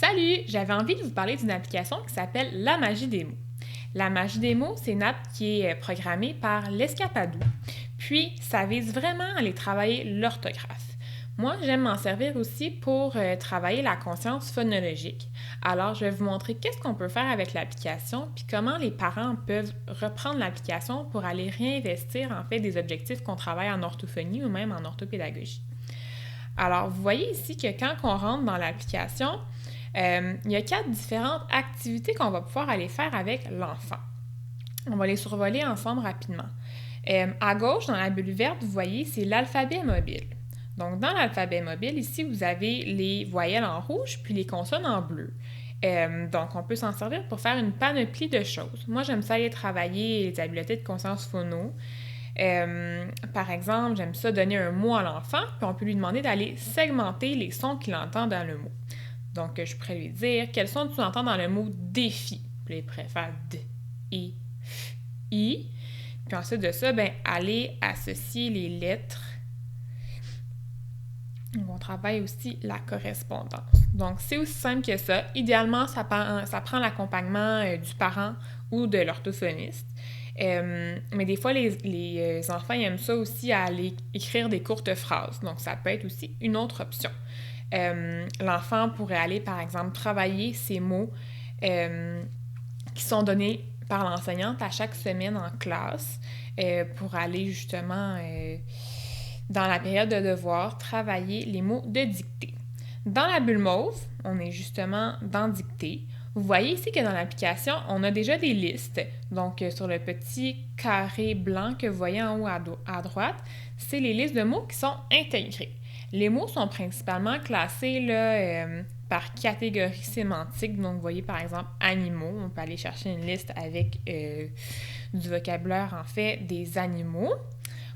Salut! J'avais envie de vous parler d'une application qui s'appelle La Magie des mots. La Magie des mots, c'est une app qui est programmée par l'Escapadou. Puis, ça vise vraiment à aller travailler l'orthographe. Moi, j'aime m'en servir aussi pour travailler la conscience phonologique. Alors, je vais vous montrer qu'est-ce qu'on peut faire avec l'application, puis comment les parents peuvent reprendre l'application pour aller réinvestir en fait des objectifs qu'on travaille en orthophonie ou même en orthopédagogie. Alors, vous voyez ici que quand on rentre dans l'application, il y a 4 différentes activités qu'on va pouvoir aller faire avec l'enfant. On va les survoler ensemble rapidement. À gauche, dans la bulle verte, vous voyez, c'est l'alphabet mobile. Donc, dans l'alphabet mobile, ici, vous avez les voyelles en rouge puis les consonnes en bleu. Donc, on peut s'en servir pour faire une panoplie de choses. Moi, j'aime ça aller travailler les habiletés de conscience phono. Par exemple, j'aime ça donner un mot à l'enfant, puis on peut lui demander d'aller segmenter les sons qu'il entend dans le mot. Donc, je pourrais lui dire quels sons tu entends dans le mot défi. Puis il préfère D, I, F, I. Puis ensuite de ça, aller associer les lettres. On travaille aussi la correspondance. Donc, c'est aussi simple que ça. Idéalement, ça prend l'accompagnement du parent ou de l'orthophoniste. Mais des fois, les enfants ils aiment ça aussi à aller écrire des courtes phrases. Donc, ça peut être aussi une autre option. L'enfant pourrait aller, par exemple, travailler ces mots qui sont donnés par l'enseignante à chaque semaine en classe pour aller justement, dans la période de devoir, travailler les mots de dictée. Dans la bulle mauve, on est justement dans dictée. Vous voyez ici que dans l'application, on a déjà des listes. Donc, sur le petit carré blanc que vous voyez en haut à droite, c'est les listes de mots qui sont intégrés. Les mots sont principalement classés là, par catégorie sémantique. Donc, vous voyez par exemple animaux. On peut aller chercher une liste avec du vocabulaire, en fait, des animaux.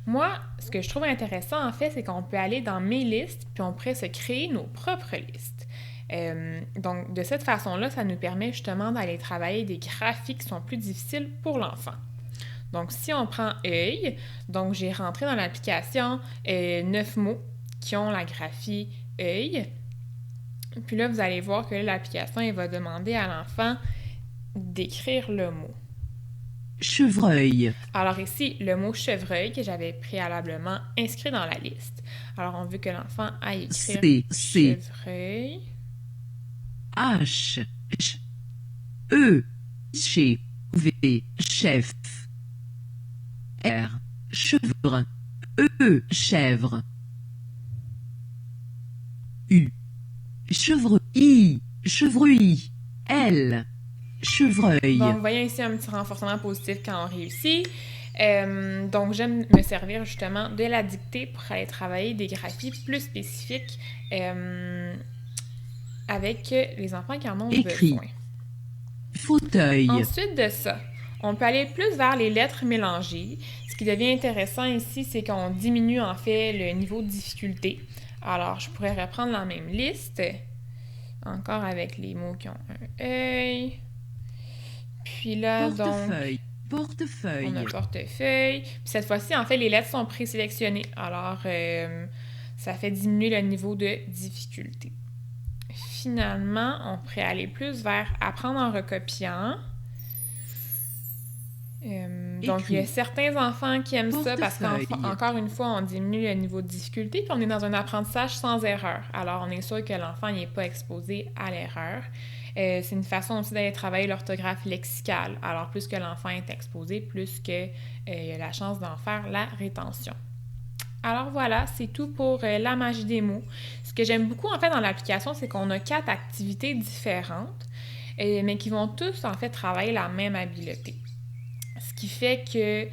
Moi, ce que je trouve intéressant, en fait, c'est qu'on peut aller dans mes listes, puis on pourrait se créer nos propres listes. Donc, de cette façon-là, ça nous permet justement d'aller travailler des graphies qui sont plus difficiles pour l'enfant. Donc, si on prend œil, donc j'ai rentré dans l'application 9 mots qui ont la graphie œil. Puis là, vous allez voir que l'application, elle va demander à l'enfant d'écrire le mot. Chevreuil. Alors ici, le mot chevreuil que j'avais préalablement inscrit dans la liste. Alors, on veut que l'enfant aille écrire chevreuil. H, Ch, E, Ch, V, chef. R, chèvre. E, chèvre. U, chevreuil. Chevreuil. L, chevreuil. Donc, vous voyez ici un petit renforcement positif quand on réussit. Donc, j'aime me servir justement de la dictée pour aller travailler des graphies plus spécifiques avec les enfants qui en ont besoin. Fauteuil. Ensuite de ça, on peut aller plus vers les lettres mélangées. Ce qui devient intéressant ici, c'est qu'on diminue en fait le niveau de difficulté. Alors, je pourrais reprendre la même liste, encore avec les mots qui ont un œil. Puis là, portefeuille. Donc, portefeuille. On a portefeuille. Puis cette fois-ci, en fait, les lettres sont présélectionnées. Alors, ça fait diminuer le niveau de difficulté. Finalement, on pourrait aller plus vers apprendre en recopiant. Donc, il y a certains enfants qui aiment ça parce qu'encore une fois, on diminue le niveau de difficulté puis on est dans un apprentissage sans erreur. Alors, on est sûr que l'enfant n'est pas exposé à l'erreur. C'est une façon aussi d'aller travailler l'orthographe lexicale. Alors, plus que l'enfant est exposé, plus qu'il y a la chance d'en faire la rétention. Alors voilà, c'est tout pour la magie des mots. Ce que j'aime beaucoup en fait dans l'application, c'est qu'on a 4 activités différentes, mais qui vont tous en fait travailler la même habileté. Ce qui fait que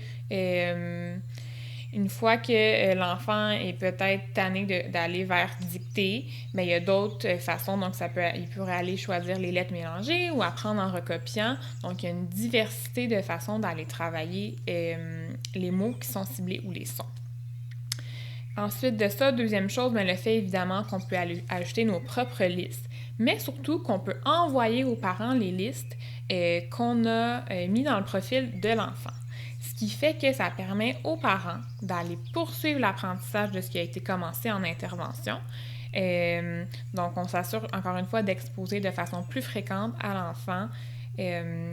une fois que l'enfant est peut-être tanné d'aller vers dictée, il y a d'autres façons. Donc, il pourrait aller choisir les lettres mélangées ou apprendre en recopiant. Donc, il y a une diversité de façons d'aller travailler les mots qui sont ciblés ou les sons. Ensuite de ça, deuxième chose, le fait évidemment qu'on peut aller ajouter nos propres listes, mais surtout qu'on peut envoyer aux parents les listes qu'on a mis dans le profil de l'enfant. Ce qui fait que ça permet aux parents d'aller poursuivre l'apprentissage de ce qui a été commencé en intervention Donc, on s'assure, encore une fois, d'exposer de façon plus fréquente à l'enfant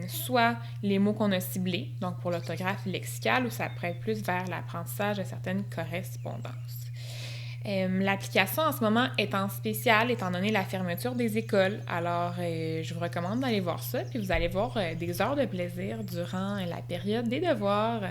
soit les mots qu'on a ciblés, donc pour l'orthographie lexicale, ou ça pourrait être plus vers l'apprentissage de certaines correspondances. L'application en ce moment est en spécial étant donné la fermeture des écoles. Alors, je vous recommande d'aller voir ça, puis vous allez voir des heures de plaisir durant la période des devoirs.